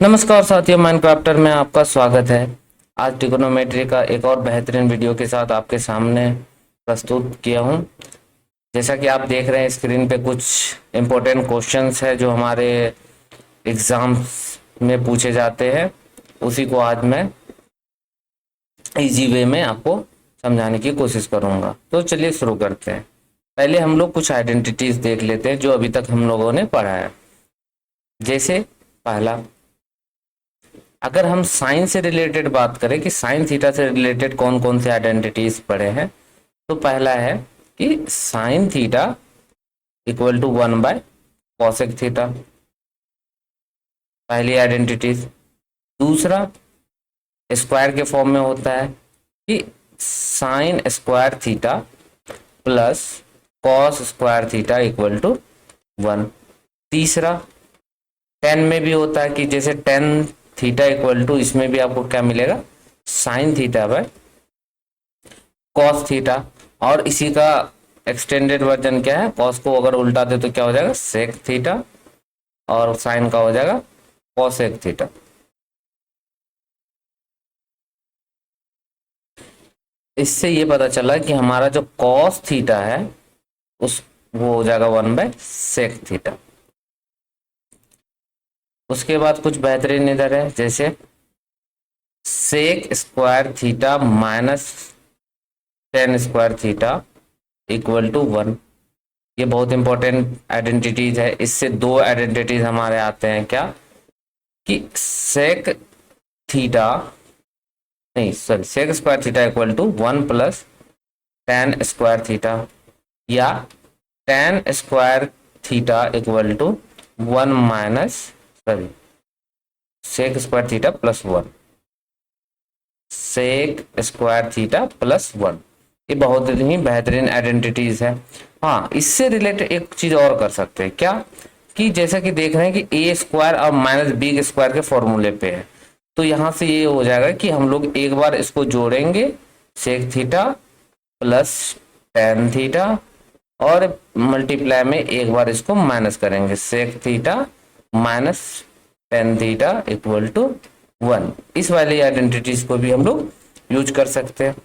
नमस्कार साथियों, माइनक्राफ्टर में आपका स्वागत है। आज ट्रिग्नोमेट्री का एक और बेहतरीन वीडियो के साथ आपके सामने प्रस्तुत किया हूं। जैसा कि आप देख रहे हैं स्क्रीन पे, कुछ इम्पोर्टेंट क्वेश्चंस है जो हमारे एग्जाम्स में पूछे जाते हैं। उसी को आज मैं इजी वे में आपको समझाने की कोशिश करूंगा। तो चलिए शुरू करते हैं। पहले हम लोग कुछ आइडेंटिटीज देख लेते हैं जो अभी तक हम लोगों ने पढ़ा है। जैसे पहला, अगर हम साइन से रिलेटेड बात करें कि साइन थीटा से रिलेटेड कौन कौन से आइडेंटिटीज पढ़े हैं, तो पहला है कि साइन थीटा इक्वल टू 1/कॉसेक थीटा, पहली आइडेंटिटीज। दूसरा, स्क्वायर के फॉर्म में होता है कि sine square theta plus cos square theta equal to 1। तीसरा, टेन में भी होता है कि जैसे टेन थीटा इक्वल टू, इसमें भी आपको क्या मिलेगा, sine theta by cos theta. और इसी का एक्सटेंडेड वर्जन क्या है, कॉस को अगर उल्टा दे तो क्या हो जाएगा, सेक थीटा, और साइन का हो जाएगा कॉसेक थीटा। इससे ये पता चला कि हमारा जो कॉस थीटा है उस वो हो जाएगा 1/सेक थीटा। उसके बाद कुछ बेहतरीन इधर है, जैसे sec square theta minus tan square theta equal to 1। ये बहुत इंपॉर्टेंट आइडेंटिटीज है। इससे दो आइडेंटिटीज हमारे आते हैं, क्या कि सेक थीटा नहीं sorry sec square theta equal to 1 plus tan square theta, या tan square theta equal to 1 minus sorry sec square theta plus 1, sec square theta plus 1। ये बहुत ही बेहतरीन आइडेंटिटीज है। हाँ, इससे रिलेटेड एक चीज और कर सकते हैं, क्या कि जैसा कि देख रहे हैं कि ए स्क्वायर और माइनस बी स्क्वायर के फॉर्मूले पे है, तो यहां से ये हो जाएगा कि हम लोग एक बार इसको जोड़ेंगे, sec theta plus tan theta, और मल्टीप्लाई में एक बार इसको माइनस करेंगे, sec theta minus tan theta equal to 1। इस वाली आइडेंटिटीज को भी हम लोग यूज कर सकते हैं।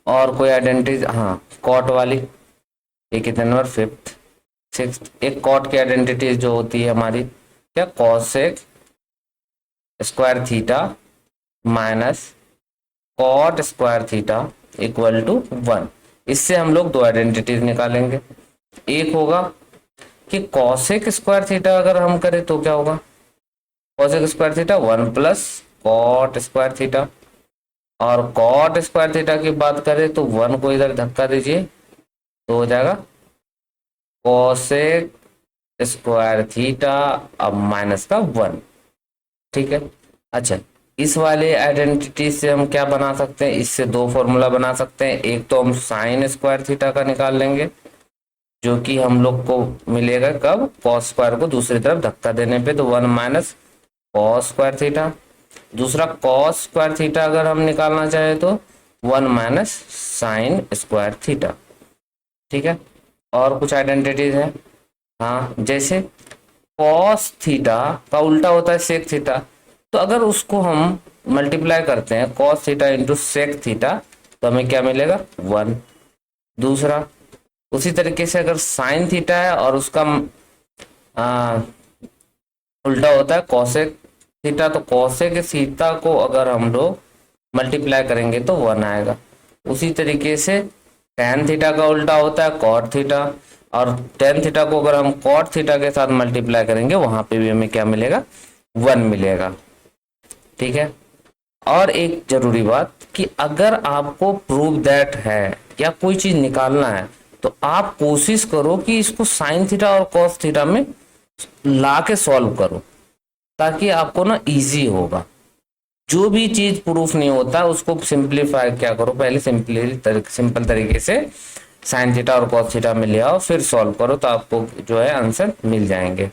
और कोई आइडेंटिटीज, हाँ कॉट वाली, ये कितने नंबर, फिफ्थ सिक्स्थ। एक कॉट की आइडेंटिटीज जो होती है हमारी, क्या, cosec square theta minus cot square theta equal to 1। इससे हम लोग दो आइडेंटिटीज निकालेंगे। एक होगा कि कॉसेक स्क्वायर थीटा अगर हम करें तो क्या होगा, cosec square theta 1 plus cot square theta, और कॉट स्क्वायर थीटा की बात करें तो 1 को इधर धक्का दीजिए तो हो जाएगा कॉसेक स्क्वायर थीटा अब माइनस का 1। ठीक है। अच्छा, इस वाले आइडेंटिटी से हम क्या बना सकते हैं, इससे दो फॉर्मूला बना सकते हैं। एक तो हम साइन स्क्वायर थीटा का निकाल लेंगे, जो कि हम लोग को मिलेगा कब, कॉस स्क्वायर को दूसरी तरफ धक्का देने पे, तो 1 माइनस कॉस स्क्वायर थीटा। दूसरा, कॉस स्क्वायर थीटा अगर हम निकालना चाहे तो 1 माइनस साइन स्क्वायर थीटा। ठीक है। और कुछ आइडेंटिटीज है, हाँ, जैसे कॉस थीटा का उल्टा होता है सेक थीटा, तो अगर उसको हम मल्टीप्लाई करते हैं cos theta into sec theta तो हमें क्या मिलेगा, 1। दूसरा, उसी तरीके से अगर साइन थीटा है और उसका उल्टा होता है कॉसेक थीटा, तो कॉसेक थीटा को अगर हम लोग मल्टीप्लाई करेंगे तो 1 आएगा। उसी तरीके से टेन थीटा का उल्टा होता है कॉट थीटा, और टेन थीटा को अगर हम कॉट थीटा के साथ मल्टीप्लाई करेंगे वहां पे भी हमें क्या मिलेगा, 1 मिलेगा। ठीक है। और एक जरूरी बात कि अगर आपको प्रूव दैट है या कोई चीज निकालना है तो आप कोशिश करो कि इसको साइन थीटा और कॉस थीटा में ला के सॉल्व करो, ताकि आपको ना इजी होगा। जो भी चीज प्रूफ नहीं होता उसको सिंप्लीफाई क्या करो, पहले सिंपल तरीके से साइन थीटा और कॉस थीटा में ले आओ, फिर सॉल्व करो, तो आपको जो है आंसर मिल जाएंगे,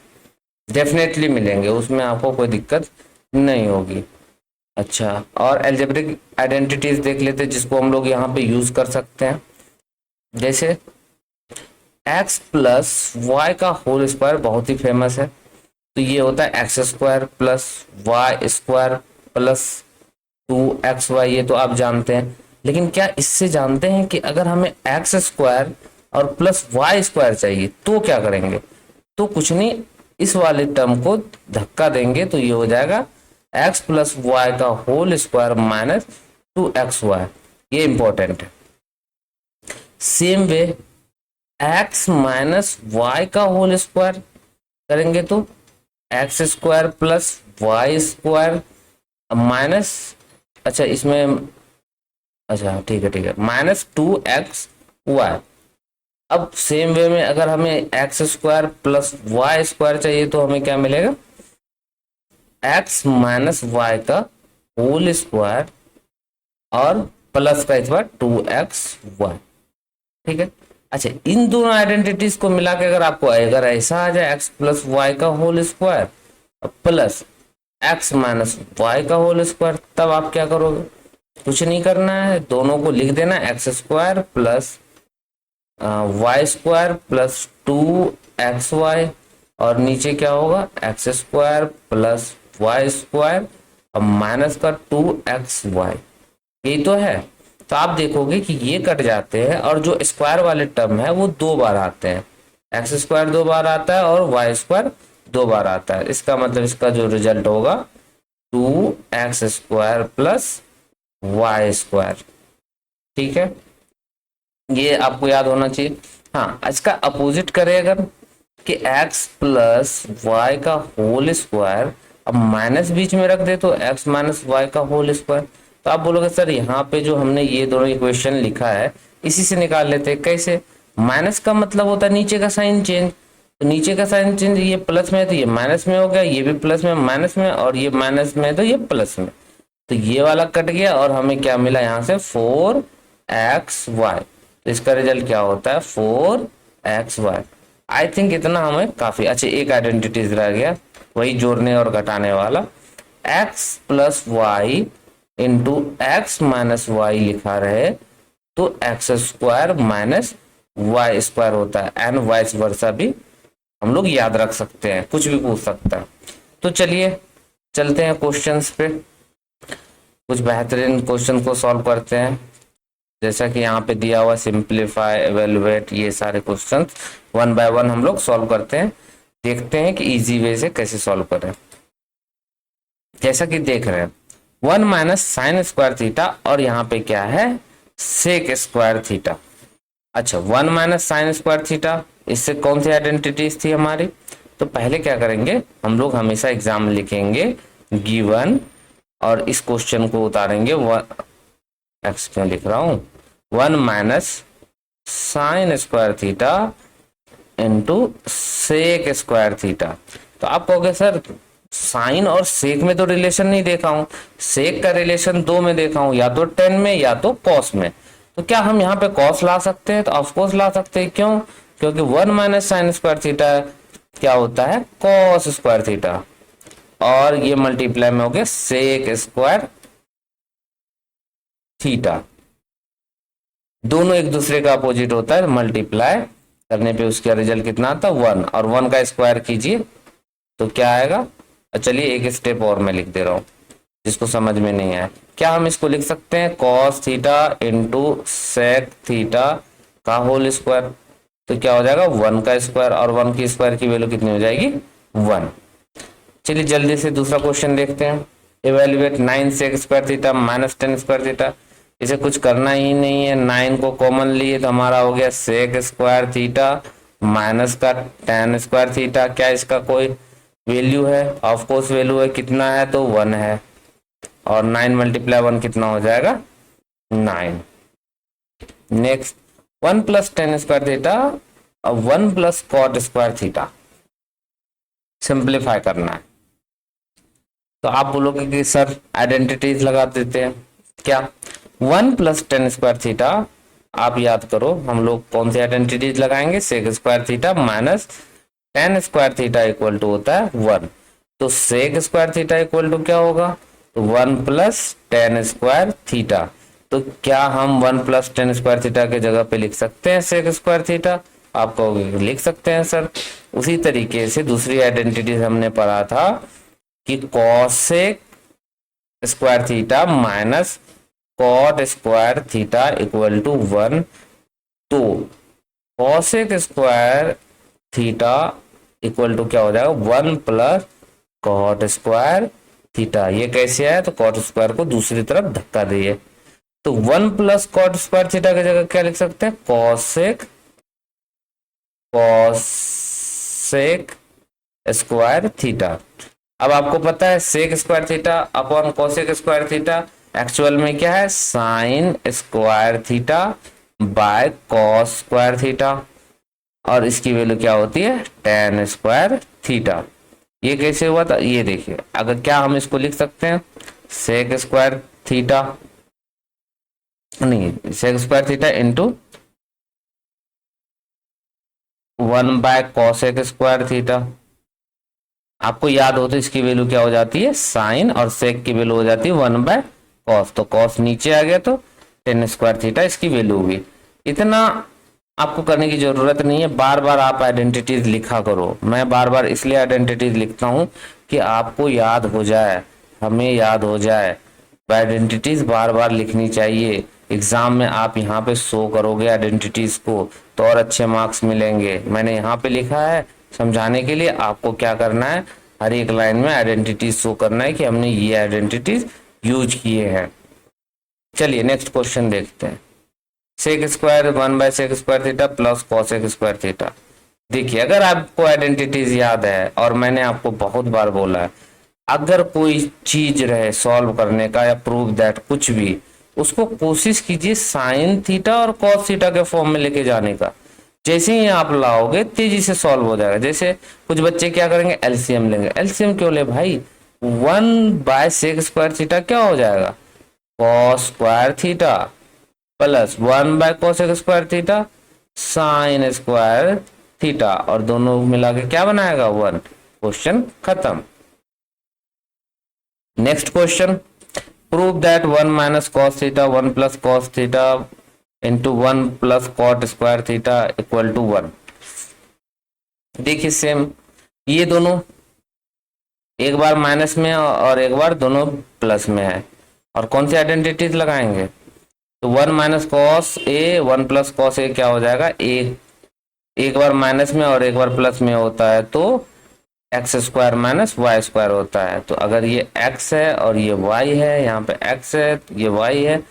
डेफिनेटली मिलेंगे, उसमें आपको कोई दिक्कत नहीं होगी। अच्छा, और एल्जेब्रिक आइडेंटिटीज देख लेते हैं जिसको हम लोग यहाँ पे यूज कर सकते हैं। जैसे x प्लस वाई का होल स्क्वायर बहुत ही फेमस है, तो ये होता है x square plus y square plus 2xy, ये तो आप जानते हैं। लेकिन क्या इससे जानते हैं कि अगर हमें एक्स स्क्वायर और प्लस वाई स्क्वायर चाहिए तो क्या करेंगे? तो कुछ नहीं, इस वाले टर्म को धक्का देंगे तो ये हो जाएगा x प्लस वाई का होल स्क्वायर माइनस 2xy। ये इंपॉर्टेंट है। Same way x minus y का होल स्क्वायर करेंगे तो x square plus y square minus, अच्छा इसमें, अच्छा ठीक है माइनस 2xy। अब सेम वे में अगर हमें x square plus y square चाहिए तो हमें क्या मिलेगा? एक्स माइनस वाई का होल स्क्वायर और प्लस का इस बार 2xy। ठीक है। अच्छा, इन दोनों आइडेंटिटीज को मिला के अगर आपको अगर ऐसा आ जाए एक्स प्लस वाई का whole square plus x minus y का होल स्क्वायर, तब आप क्या करोगे? कुछ नहीं करना है, दोनों को लिख देना, x square plus y square plus 2xy और नीचे क्या होगा? X square plus y square और माइनस का 2xy। यही तो है। तो आप देखोगे कि ये कट जाते हैं और जो स्क्वायर वाले टर्म है वो 2 बार आते हैं। एक्स स्क्वायर 2 बार आता है और वाई स्क्वायर 2 बार आता है। इसका मतलब इसका जो रिजल्ट होगा 2x square plus y square. ठीक है, ये आपको याद होना चाहिए। हाँ, इसका अपोजिट करें अगर कि x प्लस वाई का होल स्क्वायर, अब माइनस बीच में रख दे तो x माइनस वाई का होल स्क्वायर। तो आप बोलोगे सर यहाँ पे जो हमने ये दोनों इक्वेशन लिखा है इसी से निकाल लेते हैं। कैसे? माइनस का मतलब होता है नीचे का साइन चेंज, तो नीचे का साइन चेंज, ये प्लस में है तो ये माइनस में हो गया, ये भी प्लस में माइनस में, और ये माइनस में है तो ये प्लस में। तो ये वाला कट गया और हमें क्या मिला यहाँ से? 4xy। तो इसका रिजल्ट क्या होता है? 4xy। आई थिंक इतना हमें काफी। अच्छा, एक आइडेंटिटीज रह गया, वही जोड़ने और घटाने वाला। x plus y into x minus y लिखा रहे तो x square minus y square होता है, एंड वाइस वर्सा भी हम लोग याद रख सकते हैं, कुछ भी पूछ सकता है। तो चलिए चलते हैं क्वेश्चंस पे, कुछ बेहतरीन क्वेश्चन को सॉल्व करते हैं। जैसा कि यहाँ पे दिया हुआ सिंप्लीफाई, एवेलुएट, ये सारे क्वेश्चन वन बाय वन हम लोग सॉल्व करते हैं, देखते हैं कि इजी वे से कैसे सॉल्व करें। जैसा कि देख रहे हैं 1 माइनस साइन स्क्वायर थीटा और यहाँ पे क्या है? Sec square theta. अच्छा, 1 माइनस साइन स्क्वायर थीटा, इससे कौन सी आइडेंटिटीज थी हमारी? तो पहले क्या करेंगे, हम लोग हमेशा एग्जाम लिखेंगे गिवन और इस क्वेश्चन को उतारेंगे। एक्स क्यों लिख रहा हूं? 1 minus sine square theta into sec square theta. तो आप कहोगे सर साइन और सेक में तो रिलेशन नहीं देखा हूं, सेक का रिलेशन 2 में देखा हूं, या तो 10 में या तो कॉस में। तो क्या हम यहाँ पे कॉस ला सकते हैं? तो ऑफकोर्स ला सकते हैं। क्यों? क्योंकि 1 माइनस साइन स्क्वायर थीटा क्या होता है? कॉस स्क्वायर थीटा, और ये मल्टीप्लाई में हो गया सेक स्क्वायर थीटा। दोनों एक दूसरे का अपोजिट होता है, मल्टीप्लाई करने पे उसका रिजल्ट कितना आता है? 1, और 1 का स्क्वायर कीजिए तो क्या आएगा? चलिए एक स्टेप और मैं लिख दे रहा हूं जिसको समझ में नहीं आया। क्या हम इसको लिख सकते हैं cos theta into sec theta का होल स्क्वायर? तो क्या हो जाएगा? 1 का स्क्वायर, और 1 की स्क्वायर की वैल्यू कितनी हो जाएगी? 1। चलिए जल्दी से दूसरा क्वेश्चन देखते हैं। Evaluate 9 sec square theta minus 10 square theta. इसे कुछ करना ही नहीं है, 9 को कॉमन लिए तो हमारा हो गया सेक स्क्वायर थीटा माइनस का 10 स्क्वायर थीटा। क्या इसका कोई वैल्यू है? ऑफ कोर्स वैल्यू है। कितना है? तो 1 है, और 9 मल्टीप्लाई 1 कितना हो जाएगा? 9। नेक्स्ट 1 प्लस 10 स्क्वायर थीटा और 1 plus cot square theta. Simplify करना है। तो आप बोलोगे कि सर आइडेंटिटीज लगा देते हैं। क्या? 1 प्लस 10 स्क्वायर थीटा, आप याद करो हम लोग कौन सी आइडेंटिटीज लगाएंगे? Sec square theta minus 10 square theta equal to होता है 1। तो sec square theta equal to क्या होगा? तो 1 प्लस 10 स्क्वायर थीटा। तो क्या हम 1 प्लस 10 स्क्वायर थीटा के जगह पे लिख सकते हैं सेक स्क्वायर थीटा? आप कहोगे लिख सकते हैं सर। उसी तरीके से दूसरी आइडेंटिटी हमने पढ़ा था कि cosec square theta minus cot square theta equal to 1। तो cosec square theta equal to क्या हो जाएगा, 1 प्लस कॉट स्क्वायर थीटा। ये कैसे आया, तो कॉट स्क्वायर को दूसरी तरफ धक्का दिए, तो 1 प्लस कॉट स्क्वायर थीटा की जगह क्या लिख सकते हैं, कॉसेक स्क्वायर थीटा। अब आपको पता है sec square theta upon cosec square theta actual में क्या है, sine square theta by cos square theta, और इसकी वैल्यू क्या होती है, टेन स्क्वायर थीटा। ये कैसे हुआ था, ये देखिए, अगर क्या हम इसको लिख सकते हैं, सेक स्क्वायर थीटा, नहीं sec square theta into 1 by cosec square theta. आपको याद हो तो इसकी वैल्यू क्या हो जाती है, साइन, और सेक की वैल्यू हो जाती है 1 बाय कॉस, तो कॉस नीचे आ गया तो टेन स्क्वायर थीटा इसकी वैल्यू होगी। इतना आपको करने की जरूरत नहीं है, बार बार आप आइडेंटिटीज लिखा करो। मैं बार बार इसलिए आइडेंटिटीज लिखता हूं कि आपको याद हो जाए, हमें याद हो जाए। आइडेंटिटीज बार बार लिखनी चाहिए, एग्जाम में आप यहाँ पे शो करोगे आइडेंटिटीज को तो और अच्छे मार्क्स मिलेंगे। मैंने यहाँ पे लिखा है समझाने के लिए, आपको क्या करना है, हर एक लाइन में आइडेंटिटीज शो करना है कि हमने ये आइडेंटिटीज यूज किए हैं। चलिए नेक्स्ट क्वेश्चन देखते हैं। Sec square 1 by sec square theta plus cosec square theta. देखिए अगर आपको आइडेंटिटीज याद है, और मैंने आपको बहुत बार बोला है, अगर कोई चीज रहे सॉल्व करने का या प्रूव दैट कुछ भी, उसको कोशिश कीजिए साइन थीटा और कॉस थीटा के फॉर्म में लेके जाने का। जैसे ही आप लाओगे तेजी से सॉल्व हो जाएगा। जैसे कुछ बच्चे क्या करेंगे, एलसीएम लेंगे। एलसीएम क्यों ले भाई, 1 बाय सेक स्क्वायर थीटा क्या हो जाएगा, cos square theta plus 1 by cosec square theta sine square theta, और दोनों मिला के क्या बनाएगा 1। क्वेश्चन खत्म। Next question, prove that 1 minus cos theta 1 plus cos theta into 1 plus cot square theta equal to 1। देखिए सेम, ये दोनों एक बार माइनस में और एक बार दोनों प्लस में है, और कौन सी आइडेंटिटीज लगाएंगे, तो 1 minus cos A 1 plus cos A क्या हो जाएगा, एक बार माइनस में और एक बार प्लस में होता है तो x square minus y square होता है। तो अगर ये एक्स है और ये वाई है, यहाँ पे एक्स है ये वाई है,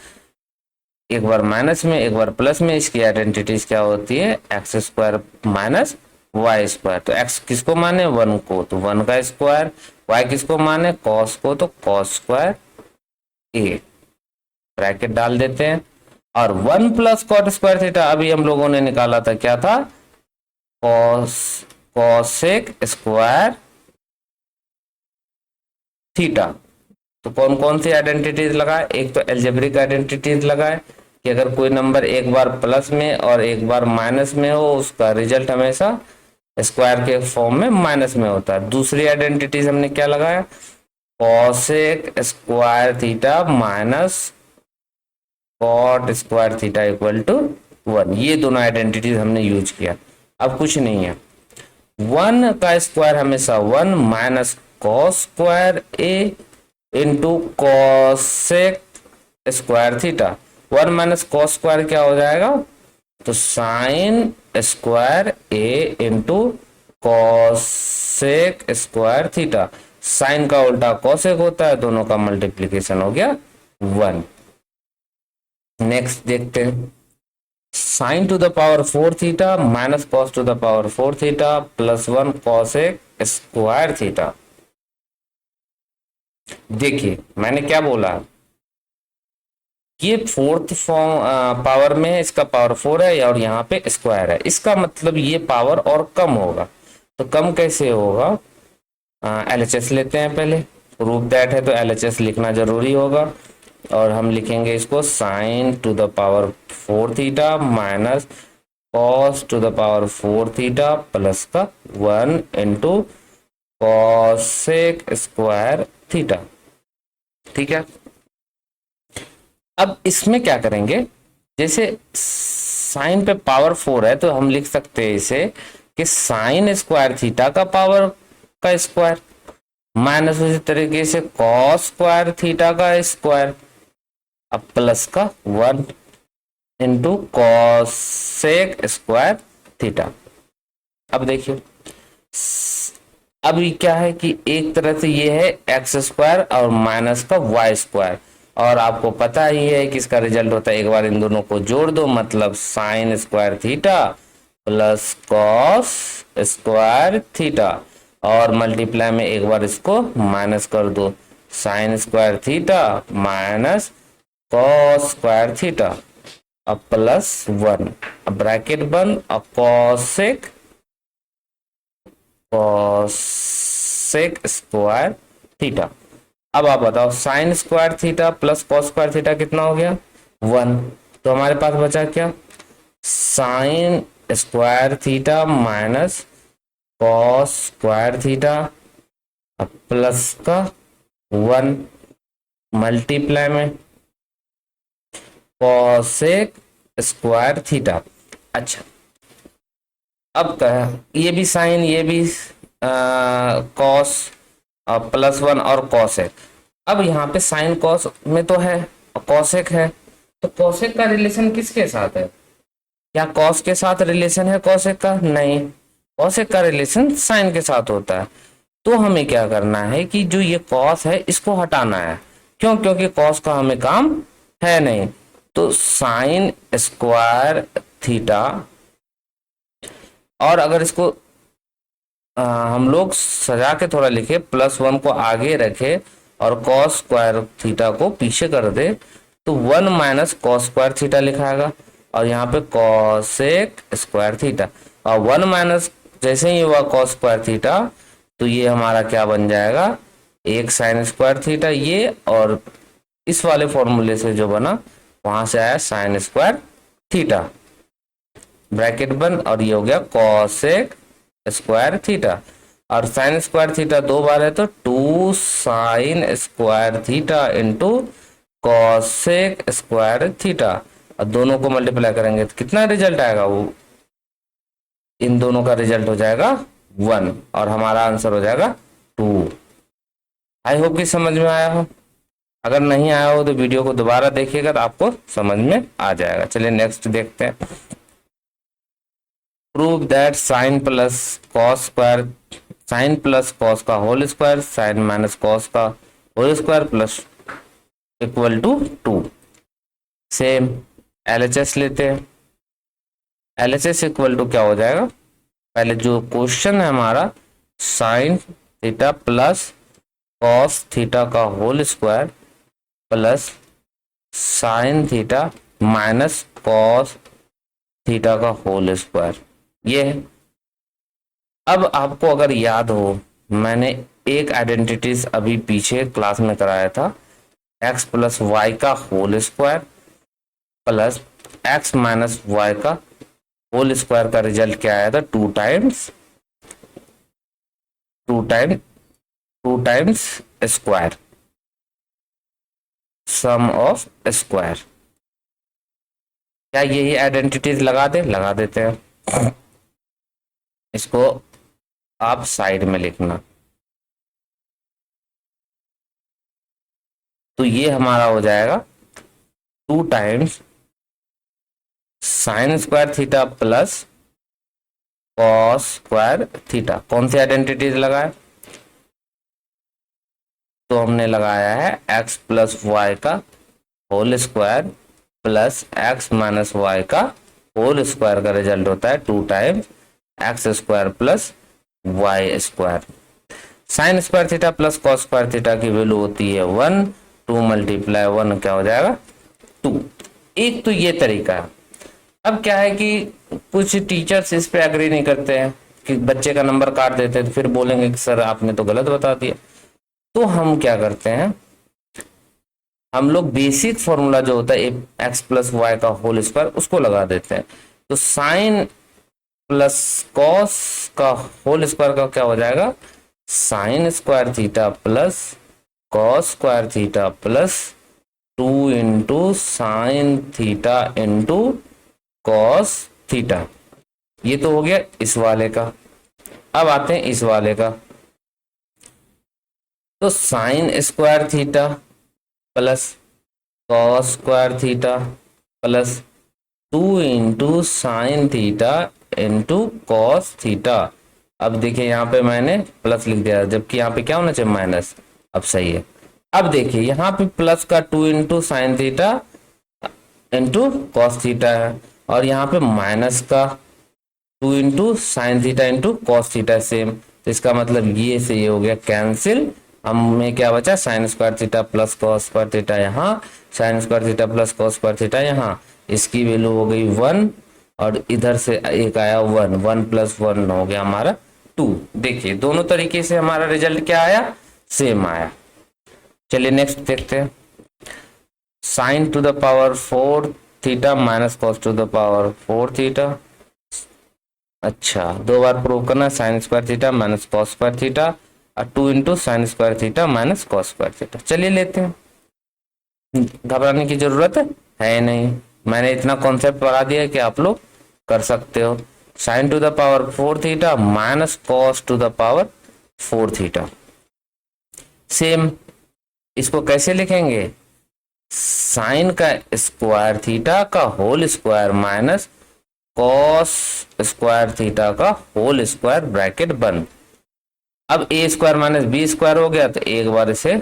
एक बार माइनस में एक बार प्लस में, इसकी आइडेंटिटीज क्या होती है, x square minus y square. तो एक्स किसको माने 1 को, तो 1 का स्क्वायर, वाई किसको माने कॉस को, तो कॉस स्क्वायर ए, ब्रैकेट डाल देते हैं। और 1 प्लस कॉट स्क्वायर थीटा अभी हम लोगों ने निकाला था, क्या था, कॉसेक स्क्वायर थीटा। तो कौन कौन सी आइडेंटिटीज लगाए, एक तो एल्जेब्रिक आइडेंटिटीज लगाए कि अगर कोई नंबर एक बार प्लस में और एक बार माइनस में हो, उसका रिजल्ट हमेशा स्क्वायर के फॉर्म में माइनस में होता है। दूसरी आइडेंटिटीज हमने क्या लगाया, cosec square theta minus cot square theta equal to 1। ये दोनों आइडेंटिटीज हमने यूज किया। अब कुछ नहीं है, 1 का स्क्वायर हमेशा 1 minus cos square A into cosec square theta. 1 minus cos square क्या हो जाएगा, तो sine square A into cosec square theta. Sine का उल्टा कॉसेक होता है, दोनों का मल्टीप्लीकेशन हो गया 1। नेक्स्ट देखते हैं, sign to the power 4 theta minus cos to the power 4 theta plus 1 cosec square theta. देखिए मैंने क्या बोला, ये फोर्थ फॉर्म पावर में है, इसका पावर 4 है और यहाँ पे स्क्वायर है, इसका मतलब ये पावर और कम होगा। तो कम कैसे होगा, एलएचएस लेते हैं पहले, प्रूफ दैट है तो एलएचएस लिखना जरूरी होगा, और हम लिखेंगे इसको sign to the power 4 theta minus cos to the power 4 theta plus का 1 इंटू कॉसेक स्क्वायर थीटा। ठीक है, अब इसमें क्या करेंगे, जैसे साइन पे पावर 4 है तो हम लिख सकते हैं इसे कि साइन स्क्वायर थीटा का पावर का स्क्वायर माइनस उसी तरीके से कॉस स्क्वायर थीटा का स्क्वायर अब प्लस का 1 इंटू कॉसेक स्क्वायर थीटा। अब देखिए अब ये क्या है कि एक तरह से ये है एक्स स्क्वायर और माइनस का वाई स्क्वायर, और आपको पता ही है कि इसका रिजल्ट होता है एक बार इन दोनों को जोड़ दो, मतलब sign square theta plus cos square theta, और मल्टीप्लाई में एक बार इसको माइनस कर दो, sign square theta minus cos square theta अब प्लस 1, अब ब्रैकेट बंद, अब कॉसेक स्क्वायर थीटा। अब आप बताओ sign square theta plus cos square theta कितना हो गया 1, तो हमारे पास बचा क्या sign square theta minus cos square theta plus का 1 मल्टीप्लाई में कॉसेक स्क्वायर थीटा। अच्छा अब क्या ये भी साइन ये भी कॉस प्लस 1 और कॉसेक। अब यहाँ पे साइन कॉस में तो है और कॉसेक है, तो कॉसेक का रिलेशन किसके साथ है? क्या कॉस के साथ रिलेशन है कॉसेक का? नहीं, कॉसेक का रिलेशन साइन के साथ होता है। तो हमें क्या करना है कि जो ये कॉस है इसको हटाना है, क्यों? क्योंकि कॉस का हमें काम है नहीं। तो साइन स्क्वायर थीटा, और अगर इसको हम लोग सजा के थोड़ा लिखे, प्लस 1 को आगे रखे और कॉस स्क्वायर थीटा को पीछे कर दे, तो 1 माइनस कॉस स्क्वायर थीटा लिखाएगा, और यहाँ पे कॉसेक स्क्वायर थीटा, और 1 माइनस जैसे ही हुआ कॉस स्क्वायर थीटा तो ये हमारा क्या बन जाएगा एक साइन स्क्वायर थीटा, ये और इस वाले फॉर्मूले से जो बना वहां से आया साइन स्क्वायर थीटा, ब्रैकेट बंद, और ये हो गया कॉसेक स्क्वायर थीटा। और साइन स्क्वायर थीटा 2 बार है तो 2 sine square theta into cosec square theta, और दोनों को मल्टीप्लाई करेंगे तो कितना रिजल्ट आएगा? वो इन दोनों का रिजल्ट हो जाएगा 1 और हमारा आंसर हो जाएगा 2। आई होप कि समझ में आया हो। अगर नहीं आया हो तो वीडियो को दोबारा देखिएगा तो आपको समझ में आ जाएगा। चलिए नेक्स्ट देखते हैं। Prove that sine plus cos square, sine plus cos का whole square, sine minus cos का whole square plus equal to 2। Same LHS लेते हैं। LHS इक्वल टू क्या हो जाएगा? पहले जो क्वेश्चन है हमारा sine theta plus cos theta का whole square plus sine theta minus cos theta का होल स्क्वायर, ये है। अब आपको अगर याद हो, मैंने एक आइडेंटिटीज अभी पीछे क्लास में कराया था, x प्लस वाई का whole square plus x minus y का होल स्क्वायर का रिजल्ट क्या आया था? 2 times square, sum of square. क्या यही आइडेंटिटीज लगा देते हैं। इसको आप साइड में लिखना, तो ये हमारा हो जाएगा 2 times sine square theta plus cos square theta. कौन सी आइडेंटिटीज लगाए? तो हमने लगाया है x प्लस वाई का whole square plus x minus y का होल स्क्वायर का रिजल्ट होता है 2 times x square plus y square. Sine square theta plus cos square theta की वैल्यू होती है 1, 2 मल्टीप्लाई 1 क्या हो जाएगा 2। एक तो ये तरीका है। अब क्या है कि कुछ टीचर्स इस पे एग्री नहीं करते हैं कि बच्चे का नंबर काट देते हैं, तो फिर बोलेंगे कि सर आपने तो गलत बता दिया। तो हम क्या करते हैं, हम लोग बेसिक फॉर्मूला जो होता है एक्स प्लस वाई का होल स्क्वायर उसको लगा देते हैं। तो साइन प्लस कॉस का होल स्क्वायर का क्या हो जाएगा? Sine square theta plus cos square theta plus 2 into sine theta into cos theta. ये तो हो गया इस वाले का। अब आते हैं इस वाले का। तो sine square theta plus cos square theta plus 2 into sine theta into cos theta. अब देखिए यहाँ पे मैंने प्लस लिख दिया, जबकि यहाँ पे क्या होना चाहिए माइनस। अब सही है। अब देखिए यहाँ पे प्लस का 2 into sine theta into cos theta है, और यहाँ पे माइनस का 2 into sine theta into cos theta same. तो इसका मतलब ये से ये हो गया कैंसिल। हमें क्या बचा, sine square theta plus cos square theta यहाँ, sine square theta plus cos square theta यहाँ। इसकी वैल्यू हो गई 1, और इधर से एक आया 1, 1 प्लस 1 हो गया हमारा 2। देखिए दोनों तरीके से हमारा रिजल्ट क्या आया, सेम आया। चलिए नेक्स्ट देखते हैं। Sign to the power 4 theta minus cos to the power 4 theta. अच्छा, दो बार प्रूव करना, sign square theta minus cos square theta, और 2 into sine square theta minus cos square theta. चलिए लेते हैं, घबराने की जरूरत है नहीं। मैंने इतना कॉन्सेप्ट पढ़ा दिया कि आप लोग कर सकते हो। Sine to the power 4 theta minus cos to the power 4 theta. Same, इसको कैसे लिखेंगे, साइन का स्क्वायर थीटा का whole square minus cos square theta का होल स्क्वायर ब्रैकेट बंद। अब A square minus B square हो गया, तो एक बार इसे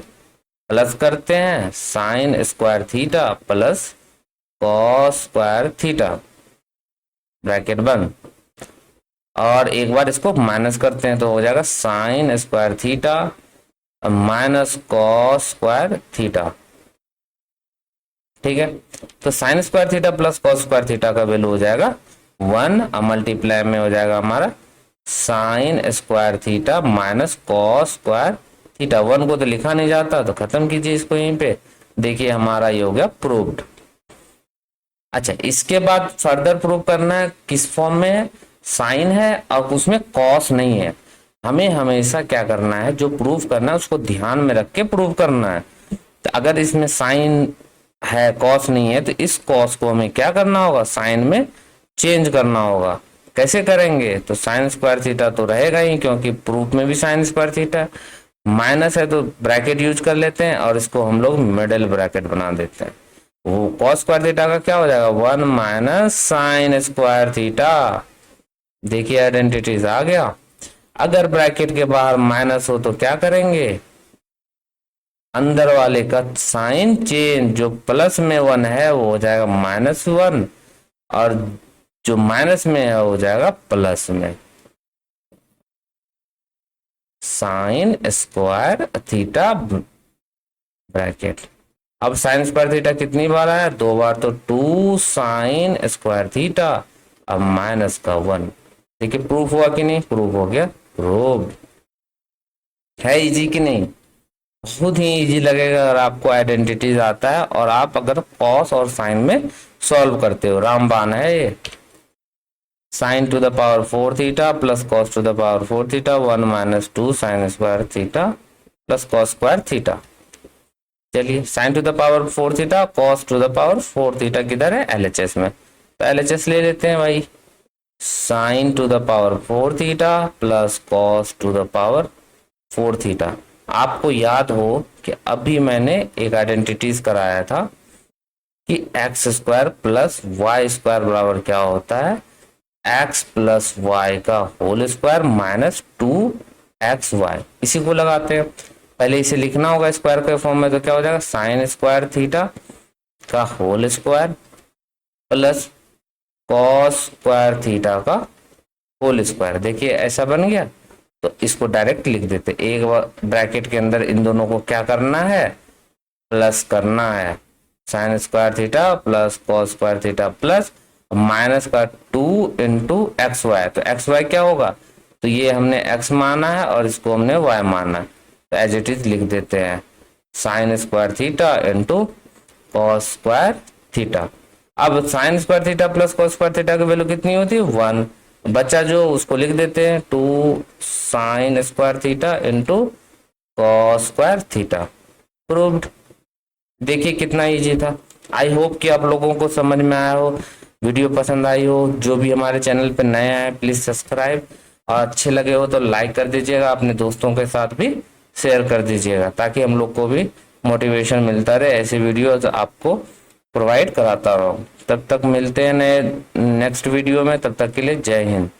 प्लस करते हैं, sine square theta plus cos square theta bracket बंद, और एक बार इसको माइनस करते हैं तो हो जाएगा sine square theta minus cos square theta. ठीक है, तो sine square theta plus cos square theta का वैल्यू हो जाएगा 1, और मल्टीप्लाई में हो जाएगा हमारा sign square theta minus cos square theta. 1 को तो लिखा नहीं जाता, तो खत्म कीजिए इसको यहीं पे। देखिए हमारा ये हो गया प्रूव्ड। अच्छा, इसके बाद फर्दर प्रूव करना है किस फॉर्म में है, साइन है और उसमें कॉस नहीं है। हमें हमेशा क्या करना है, जो प्रूव करना है उसको ध्यान में रख के प्रूव करना है। तो अगर इसमें साइन है कॉस नहीं है, तो इस कॉस को हमें क्या करना होगा, साइन में चेंज करना होगा। कैसे करेंगे, तो साइन स्क्वायर थीटा तो रहेगा ही, क्योंकि प्रूफ में भी साइन स्क्वायर थीटा है। माइनस है तो ब्रैकेट यूज कर लेते हैं, और इसको हम लोग मिडिल ब्रैकेट बना देते हैं। वो कॉस स्क्वायर थीटा का क्या हो जाएगा, 1 माइनस साइन स्क्वायर थीटा। देखिए आइडेंटिटीज आ गया। अगर ब्रैकेट के बाहर माइनस हो तो क्या करेंगे, अंदर वाले का साइन चेंज, जो प्लस में 1 है वो हो जाएगा -1, और जो माइनस में है हो जाएगा प्लस में। Sign square theta bracket. अब साइन स्क्वायर थीटा कितनी बार आया, 2 बार, तो 2 साइन स्क्वायर थीटा, अब माइनस का 1। देखिए प्रूफ हुआ कि नहीं, प्रूफ हो गया, प्रूफ है। इजी कि नहीं, बहुत ही इजी लगेगा अगर आपको आइडेंटिटीज आता है, और आप अगर कॉस और साइन में सॉल्व करते हो। रामबाण है ये। Sine to the power 4 theta plus cos to the power 4 theta, 1 minus 2 sine square theta plus cos square theta. चलिए sine to the power 4 theta cos to the power 4 theta किधर है, LHS में, तो एलएचएस ले लेते हैं भाई। Sign to the power 4 theta plus cos to the power 4 theta. आपको याद हो कि अभी मैंने एक आइडेंटिटीज कराया था कि x square plus y square बराबर क्या होता है, एक्स प्लस वाई का होल स्क्वायर माइनस 2xy। इसी को लगाते हैं, पहले इसे लिखना होगा स्क्वायर के फॉर्म में, तो क्या हो जाएगा, साइन स्क्वायर थीटा का whole square plus cos square theta का होल स्क्वायर। देखिए ऐसा बन गया, तो इसको डायरेक्ट लिख देते। एक ब्रैकेट के अंदर इन दोनों को क्या करना है, प्लस करना है। Sine square theta plus cos square theta plus minus का 2 इंटू एक्स वाई। तो एक्स वाई क्या होगा, तो ये हमने x माना है और इसको हमने y माना है, तो एज इट इज लिख देते हैं sine square theta into cos square theta. अब sine square theta plus cos square theta की वैल्यू कितनी होती है, 1। बच्चा जो उसको लिख देते हैं 2 sine square theta into cos square theta. Proved. देखिए कितना इजी था। आई होप कि आप लोगों को समझ में आया हो। वीडियो पसंद आई हो, जो भी हमारे चैनल पे नया है प्लीज सब्सक्राइब, और अच्छे लगे हो तो लाइक कर दीजिएगा, अपने दोस्तों के साथ भी शेयर कर दीजिएगा, ताकि हम लोग को भी मोटिवेशन मिलता रहे, ऐसी वीडियोस आपको प्रोवाइड कराता रहो। तब तक मिलते हैं नए नेक्स्ट वीडियो में, तब तक के लिए जय हिंद।